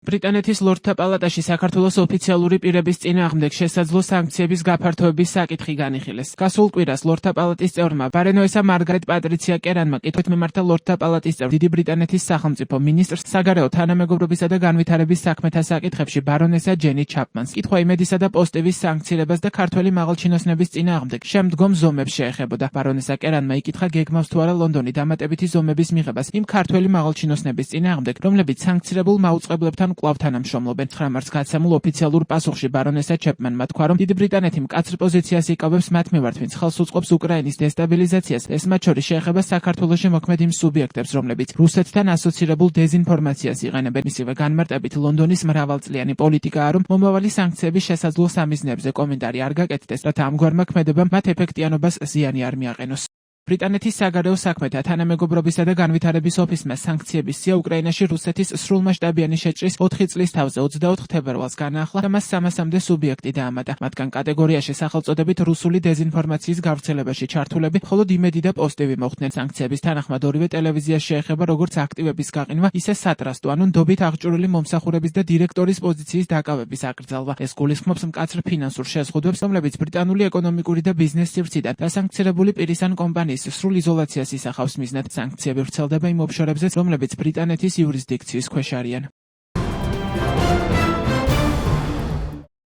ბრიტანეთის ლორდთა პალატაში საქართველოს ოფიციალური პირების წინააღმდეგ შესაძლო სანქციების გაფართოების საკითხი განიხილეს. გასულ კვირას ლორდთა პალატის წევრმა ბარენოესა მარგარეტ პატრიცია კერანმა კითხვით მიმართა ლორდთა პალატის წევრ დიდი ბრიტანეთის სახელმწიფო მინისტრს საგარეო თანამეგობრობისა და განვითარების საქმეთა საკითხებში ბარონესა ჯენი ჩაპმანს. კითხვა იმედისა და პოსტების სანქცირებას და ქართველი მაღალჩინოსნების წინააღმდეგ შემდგომ ზომებს შეეხებოდა. ბარონესა კერანმა იკითხა გეგმავს თუ არა ლონდონი დამატებითი ზომების მიღებას იმ ქართველი მაღალჩინოსნების წინააღმდეგ, რომლებიც სანქცირებულ მაუწყებლებთან კვლავ თანამშრომლობენ. 9 მარტს გაცემულ ოფიციალურ პასუხში ბარონესა ჩეპმანმა თქვა, რომ დიდი ბრიტანეთი მკაცრ პოზიციას იკავებს მათ მიმართ, ვინც ხელს უწყობს უკრაინის დესტაბილიზაციას, ეს მათ შორის შეეხება საქართველოში მოქმედ იმ სუბიექტებს, რომლებიც რუსეთთან ასოცირებულ დეზინფორმაციას იყენებენ. მისივე განმარტებით ლონდონის მრავალწლიანი პოლიტიკაა, რომ მომავალი სანქციების შესაძლო სამიზნეებზე კომენტარი არ გაკეთდეს, რათა ამგვარმა ქმედებამ მათ ეფექტიანობას ზიანი არ მიაყენოს. ბრიტანეთის საგარეო საქმეთა თანამეგობრობისა და განვითარების ოფისმა სანქციების სია უკრაინაში რუსეთის სრულმასშტაბიანი შეჭრის 4 წლის თავზე 24 თებერვალს განაახლა და მას 300-მდე სუბიექტი დაამატა. მათგან კატეგორიაში სახელწოდებით რუსული დეზინფორმაციის გავრცელებაში ჩართულები მხოლოდ იმედი და პოსტივი მოხვდნენ. სანქციების თანახმად ორივე ტელევიზიას შეეხება როგორც აქტივების გაყინვა, ისე სატრასტო, ანუ ნდობით აღჭურვილი მომსახურების და დირექტორის პოზიციის დაკავების აკრძალვა. ეს გულისხმობს მკაცრ ფინანსურ შეზღუდვებს, რომლებიც ბრიტანული ეკონომიკური და ბიზნეს სივრციდან დასანქცირებული პირის ან კომპანიის სრულ იზოლაციას ისახავს მიზნად. სანქციები ვრცელდება იმ ოფშორებზე, რომლებიც ბრიტანეთის იურისდიქციის ქვეშ არიან.